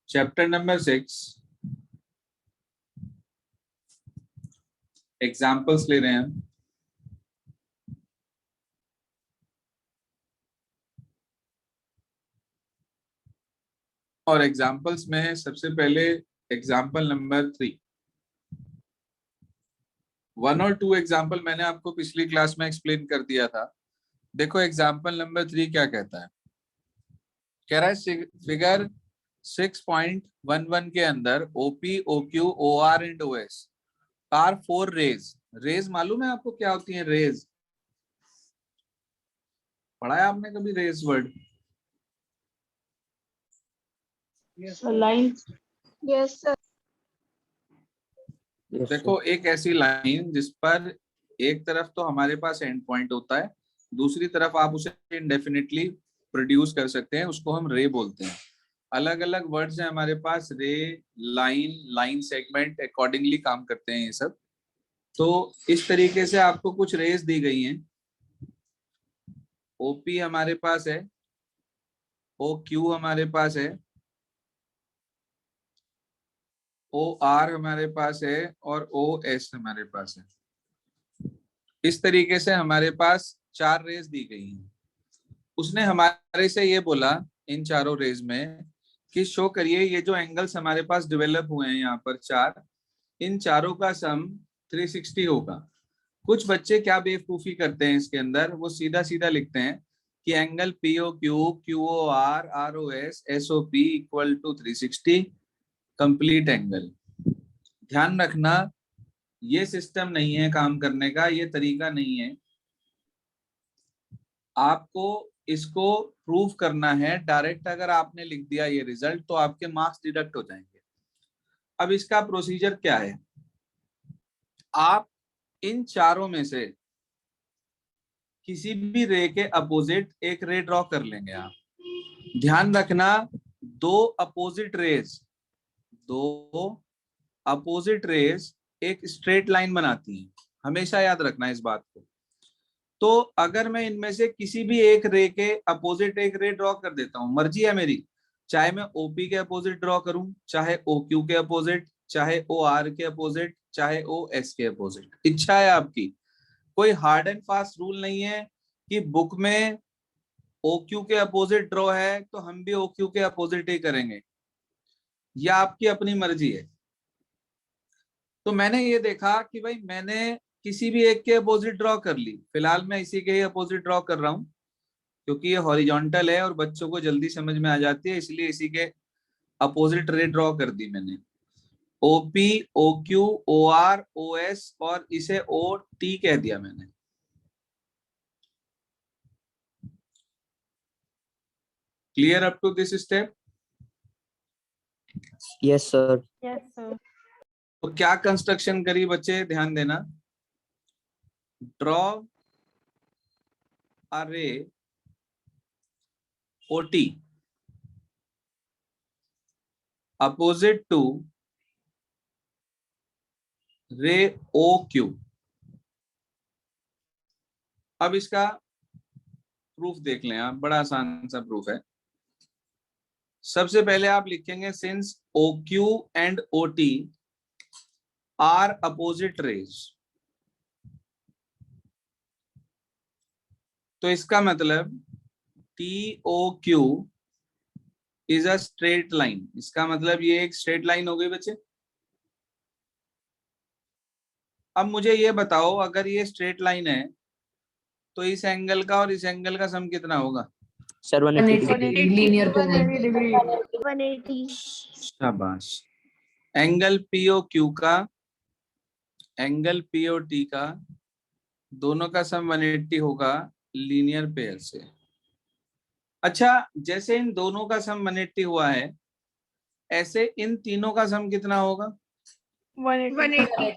Chapter number 6 examples ले रहे हैं। और एग्जाम्पल्स में सबसे पहले एग्जाम्पल नंबर 3। 1 और 2 एग्जाम्पल मैंने आपको पिछली क्लास में एक्सप्लेन कर दिया था। देखो एग्जाम्पल नंबर 3 क्या कहता है। कह रहा है फिगर 6.11 के अंदर OP OQ OR and OS are 4 rays. Rays मालूम है आपको क्या होती है? रेज पढ़ा है आपने कभी rays word? Line. Yes sir. देखो एक ऐसी लाइन जिस पर एक तरफ तो हमारे पास एंड पॉइंट होता है, दूसरी तरफ आप उसे इंडेफिनिटली प्रोड्यूस कर सकते हैं, उसको हम रे बोलते हैं। अलग अलग वर्ड्स हैं हमारे पास, रे, लाइन, लाइन सेगमेंट, अकॉर्डिंगली काम करते हैं ये सब। तो इस तरीके से आपको कुछ रेज दी गई हैं। ओपी हमारे पास है, ओ क्यू हमारे पास है, ओ आर हमारे पास है और ओ एस हमारे पास है। इस तरीके से हमारे पास 4 रेज दी गई हैं। उसने हमारे से ये बोला इन चारों रेज में कि शो करिए ये जो एंगल्स हमारे पास डेवलप हुए हैं यहाँ पर 4, इन चारों का सम 360 होगा। कुछ बच्चे क्या बेवकूफी करते हैं इसके अंदर, वो सीधा सीधा लिखते हैं कि angle PO Q, QO R, R O S, S O P equal to 360 complete angle. ध्यान रखना ये सिस्टम नहीं है काम करने का, ये तरीका नहीं है। आपको इसको प्रूव करना है। डायरेक्ट अगर आपने लिख दिया ये रिजल्ट तो आपके मार्क्स डिडक्ट हो जाएंगे। अब इसका प्रोसीजर क्या है, आप इन चारों में से किसी भी रे के अपोजिट एक रे ड्रॉ कर लेंगे। आप ध्यान रखना दो अपोजिट रेज एक स्ट्रेट लाइन बनाती हैं, हमेशा याद रखना इस बात को। तो अगर मैं इनमें से किसी भी एक रे के अपोजिट एक रे ड्रॉ कर देता हूं, मर्जी है मेरी, चाहे मैं ओपी के अपोजिट ड्रॉ करूं, चाहे ओ क्यू के अपोजिट, चाहे ओ आर के अपोजिट, चाहे ओ एस के अपोजिट, इच्छा है आपकी। कोई हार्ड एंड फास्ट रूल नहीं है कि बुक में ओ क्यू के अपोजिट ड्रॉ है तो हम भी ओ क्यू के अपोजिट ही करेंगे, यह आपकी अपनी मर्जी है। तो मैंने ये देखा कि भाई मैंने किसी भी एक के अपोजिट ड्रॉ कर ली। फिलहाल मैं इसी के ही अपोजिट ड्रॉ कर रहा हूं क्योंकि ये हॉरिजॉन्टल है और बच्चों को जल्दी समझ में आ जाती है, इसलिए इसी के अपोजिट रे ड्रॉ कर दी मैंने। OP, O Q, O R, O S और इसे ओ टी कह दिया मैंने। Clear up to this step? Yes sir. Yes sir. तो क्या कंस्ट्रक्शन करी बच्चे, ध्यान देना। ड्रॉ अ रे ओटी अपोजिट टू रे ओ क्यू। अब इसका प्रूफ देख लें आप, बड़ा आसान सा प्रूफ है। सबसे पहले आप लिखेंगे since O Q and O T are opposite rays, तो इसका मतलब T O Q is a straight line. इसका मतलब ये एक स्ट्रेट लाइन हो गई बच्चे। अब मुझे ये बताओ अगर ये स्ट्रेट लाइन है तो इस एंगल का और इस एंगल का सम कितना होगा? सर 180 लीनियर पे 180। शाबाश। एंगल पीओ क्यू का, एंगल पीओ टी का, दोनों का सम 180 होगा लीनियर पेयर से। अच्छा, जैसे इन दोनों का सम 180 हुआ है, ऐसे इन तीनों का सम कितना होगा? 180।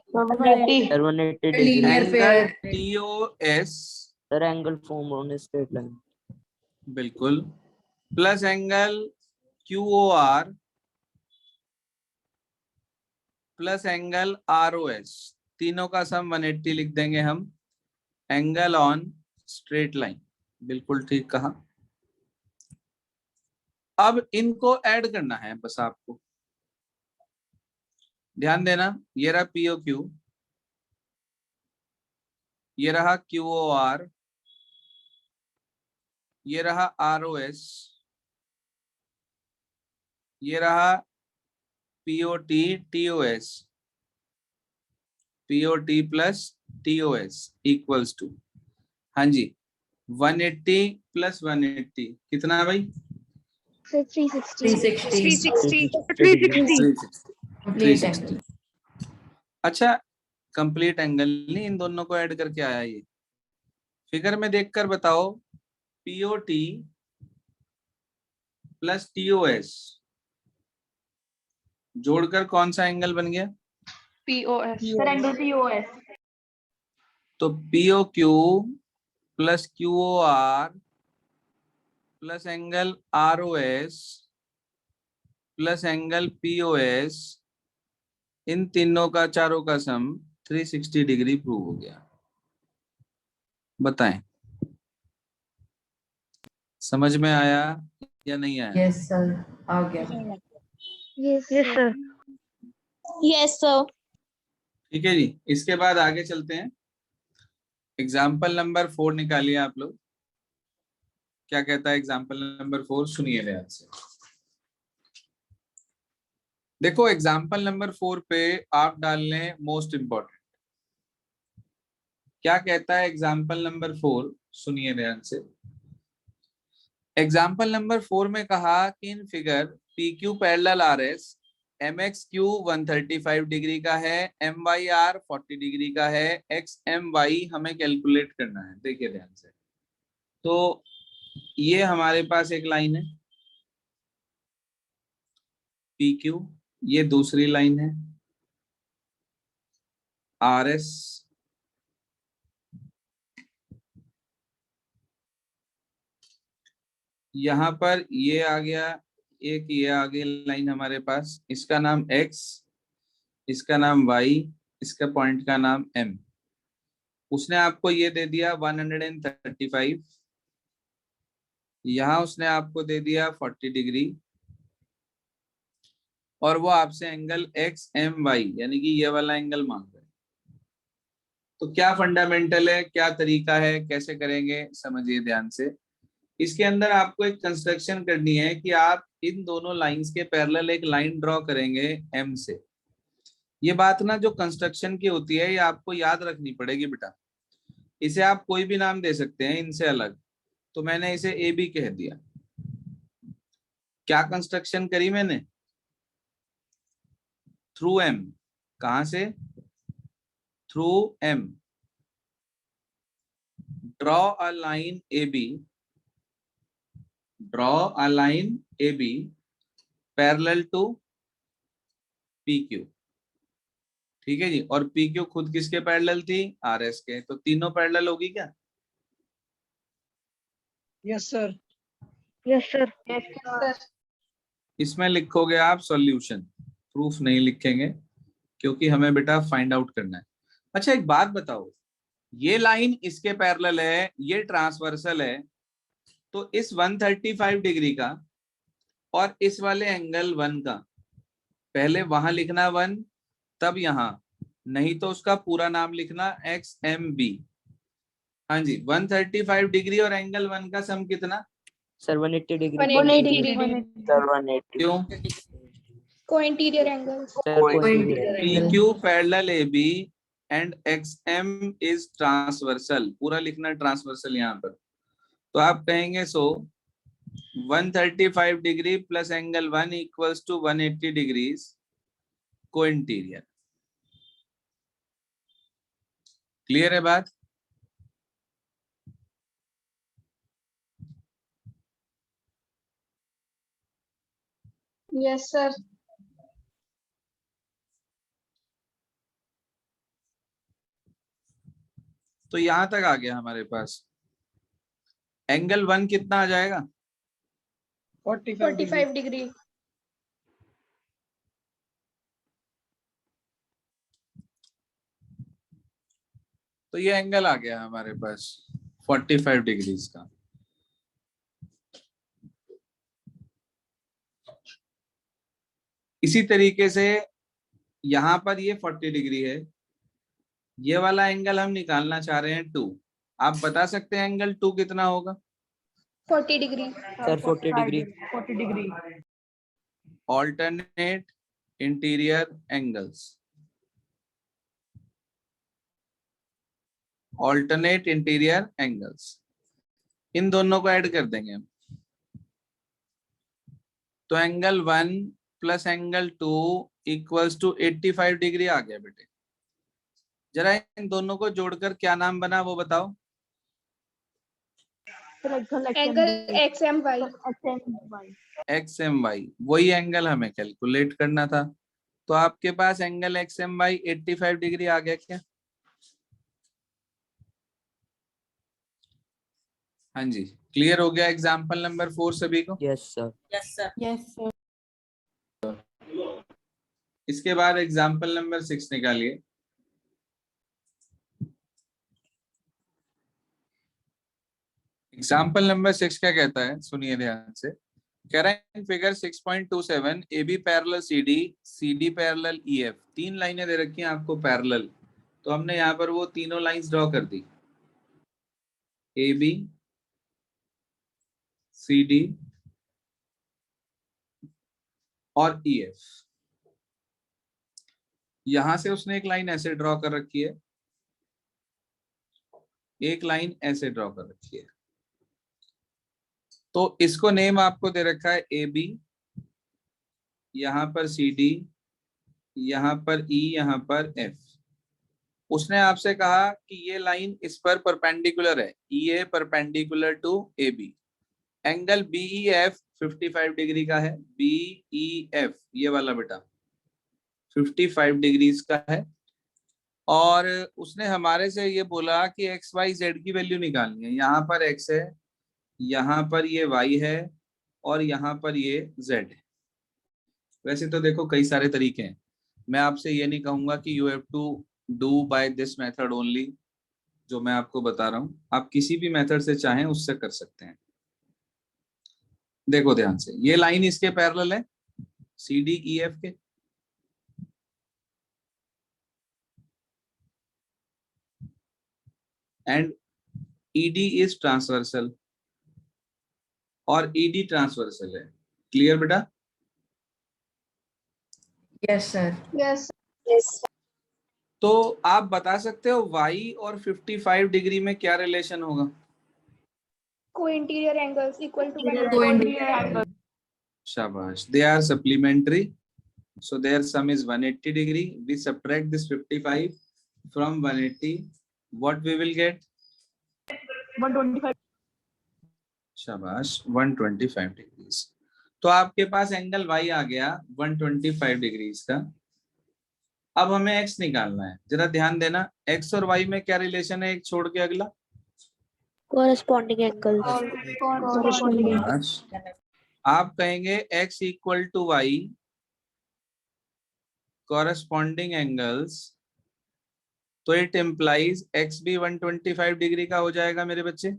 Sir 180 degree. Angle TOS, sir angle form on straight line. बिल्कुल, plus angle QOR plus angle ROS, तीनों का सम 180 लिख देंगे हम। एंगल ऑन स्ट्रेट लाइन, बिल्कुल ठीक कहा। अब इनको ऐड करना है बस आपको, ध्यान देना। ये रहा पीओ क्यू, ये रहा QOR, ये रहा ROS, ये रहा POT TOS, POT plus TOS equals to, हाँ जी 180 प्लस 180 कितना है भाई? 360। अच्छा कंप्लीट एंगल नहीं, इन दोनों को ऐड करके आया ये। फिगर में देखकर बताओ, POT प्लस TOS जोड़कर कौन सा एंगल बन गया? POS। तो POQ plus QOR plus angle ROS plus angle POS, इन तीनों का चारों का सम 360 डिग्री प्रूव हो गया। बताएं समझ में आया या नहीं आया? यस सर, आ गया। Yes, sir. Yes, sir. ठीक है जी, इसके बाद आगे चलते हैं। एग्जाम्पल नंबर 4 निकालिए आप लोग। क्या कहता है एग्जाम्पल नंबर 4? सुनिए ध्यान से। देखो एग्जाम्पल नंबर 4 पे आप डाल लें मोस्ट इंपॉर्टेंट। क्या कहता है एग्जाम्पल नंबर 4? सुनिए ध्यान से। एग्जाम्पल नंबर 4 में कहा कि in figure PQ parallel RS, MXQ 135 degree का है, MYR 40 डिग्री का है, XMY हमें कैलकुलेट करना है। देखिए ध्यान से। तो ये हमारे पास एक लाइन है PQ, ये दूसरी लाइन है RS, यहाँ पर ये आ गया एक, ये आ गई लाइन हमारे पास, इसका नाम X, इसका नाम Y, इसका पॉइंट का नाम M। उसने आपको ये दे दिया 135, यहाँ उसने आपको दे दिया 40 डिग्री, और वो आपसे एंगल XMY यानी कि ये वाला एंगल मांग रहे हैं। तो क्या फंडामेंटल है, क्या तरीका है, कैसे करेंगे, समझिए ध्यान से। इसके अंदर आपको एक कंस्ट्रक्शन करनी है कि आप इन दोनों लाइंस के पैरेलल एक लाइन ड्रॉ करेंगे M से। ये बात ना जो कंस्ट्रक्शन की होती है, ये आपको याद रखनी पड़ेगी बेटा। इसे आप कोई भी नाम दे सकते हैं इनसे अलग, तो मैंने इसे AB कह दिया। क्या कंस्ट्रक्शन करी मैंने? Through M। कहां से? Through M। Draw a line AB, draw a line AB parallel to PQ। ठीक है जी, और PQ खुद किसके पैरेलल थी? RS के। तो तीनों पैरेलल होगी क्या? Yes sir. Yes, sir. Yes, sir. इसमें लिखोगे आप सॉल्यूशन, प्रूफ नहीं लिखेंगे क्योंकि हमें बेटा फाइंड आउट करना है। अच्छा एक बात बताओ, ये लाइन इसके पैरेलल है, ये ट्रांसवर्सल है, तो इस 135 डिग्री का और इस वाले एंगल 1 का पहले वहां लिखना 1, तब यहां, नहीं तो उसका पूरा नाम लिखना XMB। हाँ जी 135 डिग्री और एंगल 1 का सम कितना? Sir 180 degree. 180. सर 180। क्यों? Co-interior angles. Sir PQ parallel AB and XM is transversal, पूरा लिखना ट्रांसवर्सल यहाँ पर। तो आप कहेंगे so 135 degree plus angle 1 equals to 180 degrees co interior. Clear है बात? Yes, sir. तो यहां तक आ गया हमारे पास। एंगल 1 कितना आ जाएगा? 45 degree. तो ये एंगल आ गया हमारे पास 45 डिग्रीज का। इसी तरीके से यहाँ पर ये 40 डिग्री है, ये वाला एंगल हम निकालना चाह रहे हैं 2। आप बता सकते हैं एंगल 2 कितना होगा? 40 degree. Sir 40 degree. 40 degree. Alternate interior angles, alternate interior angles, इन दोनों को ऐड कर देंगे हम, तो angle 1 plus angle 2 equals to 85 degree आ गया बेटे। जरा इन दोनों को जोड़कर क्या नाम बना वो बताओ। Angle XMY। XMY, वही एंगल हमें कैलकुलेट करना था। तो आपके पास एंगल XMY 85 डिग्री आ गया क्या? हाँ जी, क्लियर हो गया एग्जाम्पल नंबर 4 सभी को? Yes sir. Yes sir. इसके बाद एग्जाम्पल नंबर 6 निकालिए। एग्जाम्पल नंबर 6 क्या कहता है, सुनिए ध्यान से। कह रहा है figure 6.27 AB parallel CD, CD parallel EF, 3 लाइनें दे रखी हैं आपको पैरेलल, तो हमने यहाँ पर वो तीनों लाइंस ड्रॉ कर दी, AB, CD और EF। यहां से उसने एक लाइन ऐसे ड्रॉ कर रखी है, एक लाइन ऐसे ड्रॉ कर रखी है, तो इसको नेम आपको दे रखा है AB, यहां पर CD, यहां पर E, यहां पर F। उसने आपसे कहा कि ये लाइन इस पर परपेंडिकुलर है, EA perpendicular to AB। Angle BEF 55 degree का है, BEF ये वाला बेटा 55 डिग्रीज का है। और उसने हमारे से ये बोला कि XYZ की वैल्यू निकालनी है। यहाँ पर X है, यहाँ पर ये Y है और यहाँ पर ये Z है। वैसे तो देखो कई सारे तरीके हैं, मैं आपसे ये नहीं कहूंगा कि you have to do by this method only, जो मैं आपको बता रहा हूँ आप किसी भी मेथड से चाहें उससे कर सकते हैं। देखो ध्यान से, ये लाइन इसके पैरेलल है CDEF के, एंड ED इज ट्रांसवर्सल और ED ट्रांसवर्सल है। क्लियर बेटा? Yes sir. यस। तो आप बता सकते हो Y और 55 डिग्री में क्या रिलेशन होगा? को interior angles equal to Co-interior शाबाश, they are supplementary, so their sum is 180 degree. We subtract this 55 from 180, what we will get? 125। शाबाश, 125 डिग्रीज। तो आपके पास एंगल Y आ गया 125 डिग्रीज का। अब हमें X निकालना है, जरा ध्यान देना, X और Y में क्या रिलेशन है एक छोड़ के अगला? Corresponding angles. आप कहेंगे X equal to Y corresponding angles, तो इट इम्प्लाइज X भी 125 डिग्री का हो जाएगा मेरे बच्चे।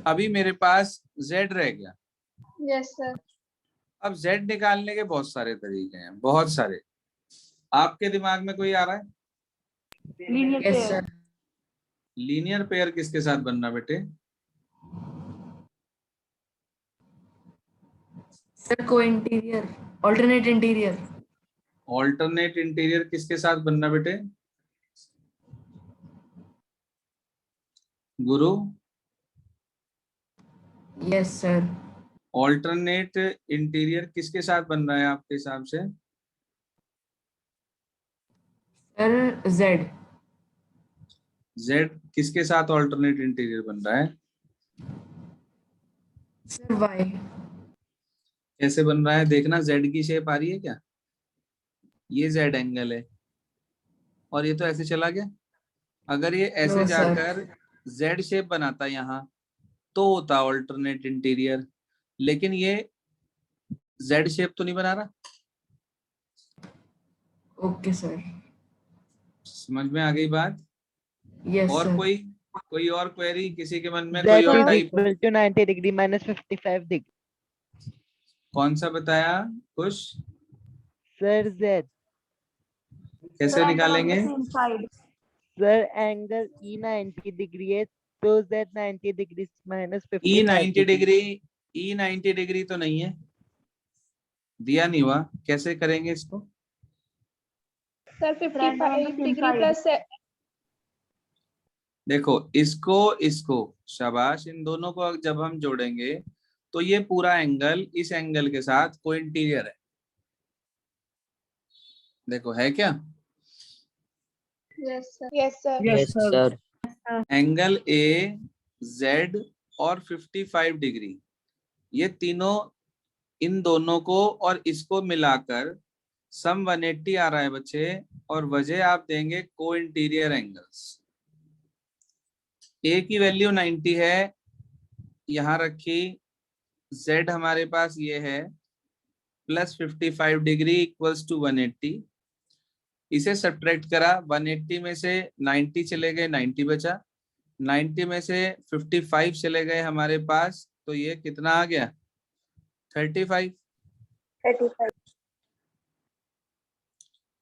अभी मेरे पास Z रह गया। Yes sir. अब Z निकालने के बहुत सारे तरीके हैं, बहुत सारे। आपके दिमाग में कोई आ रहा है? Linear yes pair. Sir. Linear pair किसके साथ बनना बेटे? Sir co-interior, alternate interior. Alternate interior किसके साथ बनना बेटे? गुरु, यस सर। ऑल्टरनेट इंटीरियर किसके साथ बन रहा है आपके हिसाब से? Sir Z। Z किसके साथ ऑल्टरनेट इंटीरियर बन रहा है? Sir Y। कैसे बन रहा है देखना, Z की शेप आ रही है क्या? ये Z एंगल है और ये तो ऐसे चला गया। अगर ये ऐसे नो, सर। जाकर Z शेप बनाता यहाँ तो होता ऑल्टरनेट इंटीरियर, लेकिन ये Z शेप तो नहीं बना रहा। Okay sir. समझ में आ गई बात? यस और सर। कोई और क्वेरी किसी के मन में? कोई और Z is type? equal to 90 degree minus 55 degree. कौन सा बताया कुछ? Sir Z. कैसे निकालेंगे? Inside. Sir angle E 90 degree है तो जेड 90 डिग्री माइनस ई 55 90 डिग्री, ई 90 डिग्री तो नहीं है, दिया नहीं हुआ, कैसे करेंगे इसको? Sir 55 degree inside. प्लस देखो इसको इसको, शाबाश, इन दोनों को जब हम जोड़ेंगे तो ये पूरा एंगल इस एंगल के साथ को इंटीरियर है। देखो है क्या? Yes sir, yes sir, Yes, sir. Angle A, Z और 55 डिग्री, ये तीनों, इन दोनों को और इसको मिलाकर सम 180 आ रहा है बच्चे, और वजह आप देंगे को इंटीरियर एंगल्स। ए की वैल्यू 90 है, यहां रखी, जेड हमारे पास ये है प्लस 55 डिग्री इक्वल्स टू 180, इसे सब्ट्रैक्ट करा, 180 में से 90 चले गए, 90 बचा, 90 में से 55 चले गए हमारे पास, तो ये कितना आ गया? 35। 35।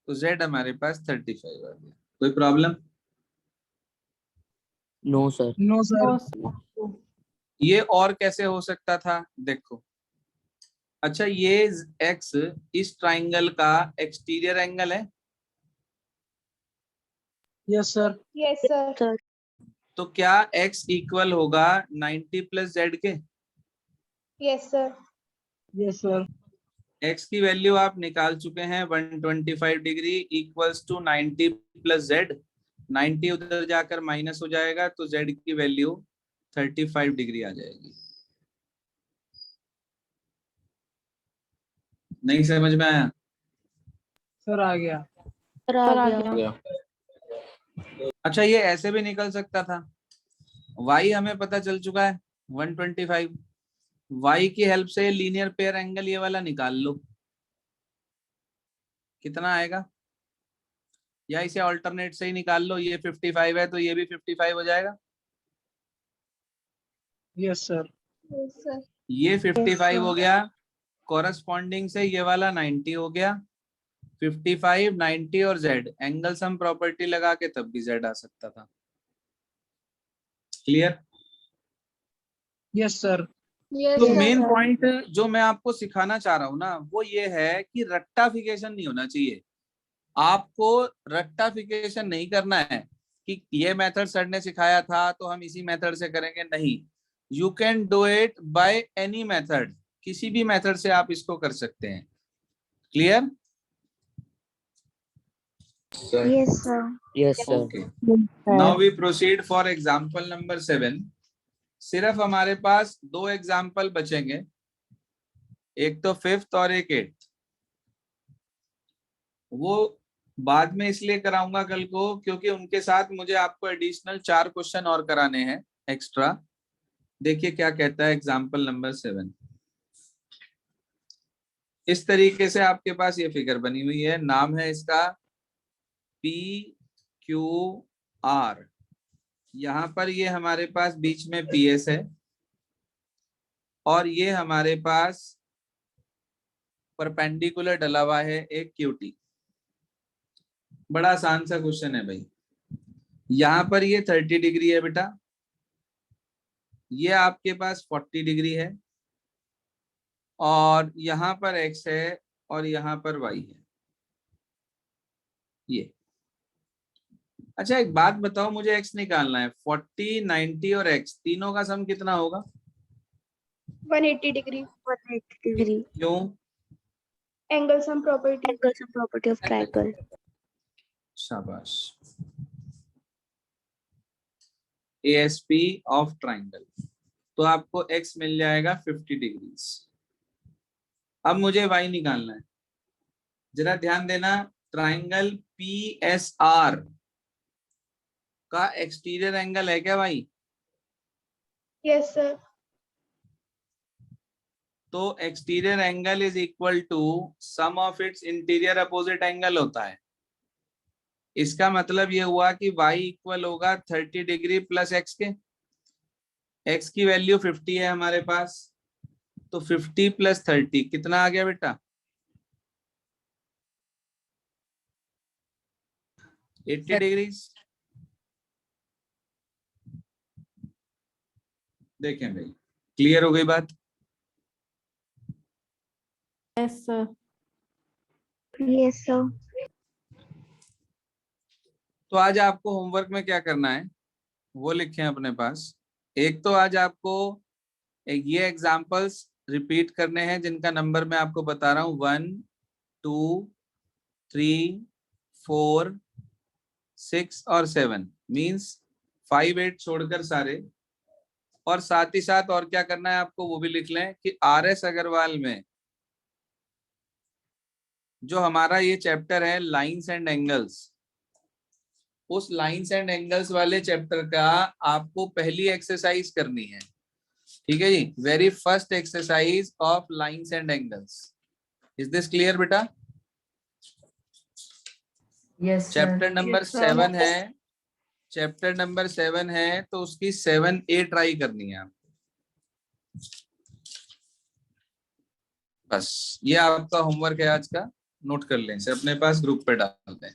तो जेड हमारे पास 35 आ गया। कोई problem? No, sir. No, sir. ये और कैसे हो सकता था? देखो, अच्छा ये एक्स इस ट्राइंगल का एक्सटीरियर एंगल है, Yes, sir. यस सर, तो क्या एक्स इक्वल होगा 90 प्लस जेड के? Yes sir, Yes, sir. X की वैल्यू आप निकाल चुके हैं, 125 degree equals to 90 plus Z, 90 उधर जाकर माइनस हो जाएगा तो जेड की वैल्यू 35 डिग्री आ जाएगी। नहीं समझ में आया? Sir आ गया. अच्छा ये ऐसे भी निकल सकता था, y हमें पता चल चुका है 125, y की हेल्प से लीनियर पेयर एंगल ये वाला निकाल लो, कितना आएगा? या इसे ऑल्टरनेट से ही निकाल लो, ये 55 है तो ये भी 55 हो जाएगा। Yes, sir. यस सर, ये 55 हो गया, कॉरस्पॉन्डिंग से ये वाला 90 हो गया, 55, 90 और z, एंगल सम प्रॉपर्टी लगा के तब भी z आ सकता था। क्लियर? Yes, sir. यस तो सर, मेन पॉइंट जो मैं आपको सिखाना चाह रहा हूं ना, वो ये है कि रट्टाफिकेशन नहीं होना चाहिए। आपको रट्टाफिकेशन नहीं करना है कि ये मेथड सर ने सिखाया था तो हम इसी मेथड से करेंगे, नहीं। You can do it by any method, किसी भी मेथड से आप इसको कर सकते हैं। Clear? Yes sir, Yes, sir. Okay, now we proceed for example number 7। सिर्फ हमारे पास दो एग्जाम्पल बचेंगे, एक तो 5th और एक 8th। वो बाद में इसलिए कराऊंगा कल को क्योंकि उनके साथ मुझे आपको एडिशनल 4 क्वेश्चन और कराने हैं एक्स्ट्रा। देखिए क्या कहता है एग्जाम्पल नंबर 7। इस तरीके से आपके पास ये फिगर बनी हुई है, नाम है इसका PQR। यहाँ पर ये हमारे पास बीच में PS है और ये हमारे पास परपेंडिकुलर डला हुआ है एक QT। बड़ा आसान सा क्वेश्चन है भाई। यहाँ पर ये 30 डिग्री है बेटा, ये आपके पास 40 डिग्री है, और यहाँ पर x है और यहाँ पर y है ये। अच्छा एक बात बताओ, मुझे x निकालना है, 40, 90 और x तीनों का सम कितना होगा? 180 डिग्री, क्यों? Angle sum property of triangle. शाबाश, ASP ऑफ ट्राइंगल। तो आपको x मिल जाएगा 50 डिग्री। अब मुझे y निकालना है, जरा ध्यान देना। ट्राइंगल PSR का एक्सटीरियर एंगल है क्या भाई? यस सर, तो exterior angle is equal to sum of its interior opposite angle होता है। इसका मतलब ये हुआ कि y इक्वल होगा 30 डिग्री प्लस x के। x की वैल्यू 50 है हमारे पास, तो 50 + 30 कितना आ गया बेटा? 80 डिग्रीज। देखें भाई, क्लियर हो गई बात? Yes, sir. Yes, sir. तो आज आपको होमवर्क में क्या करना है वो लिखें अपने पास। एक तो आज आपको ये एग्जाम्पल्स रिपीट करने हैं जिनका नंबर मैं आपको बता रहा हूं, 1 2 3 4 6 और 7, मीन्स 5 8 छोड़कर सारे। और साथ ही साथ और क्या करना है आपको वो भी लिख लें कि RS अग्रवाल में जो हमारा ये चैप्टर है लाइंस एंड एंगल्स, उस लाइंस एंड एंगल्स वाले चैप्टर का आपको पहली एक्सरसाइज करनी है। ठीक है जी, very first exercise of lines and angles. Is this clear बेटा? Yes, sir. Chapter number Yes, sir. 7 है, चैप्टर नंबर 7 है, तो उसकी 7A ट्राई करनी है आपको। बस ये आपका होमवर्क है आज का, नोट कर लें इसे अपने पास, ग्रुप पे डाल दें।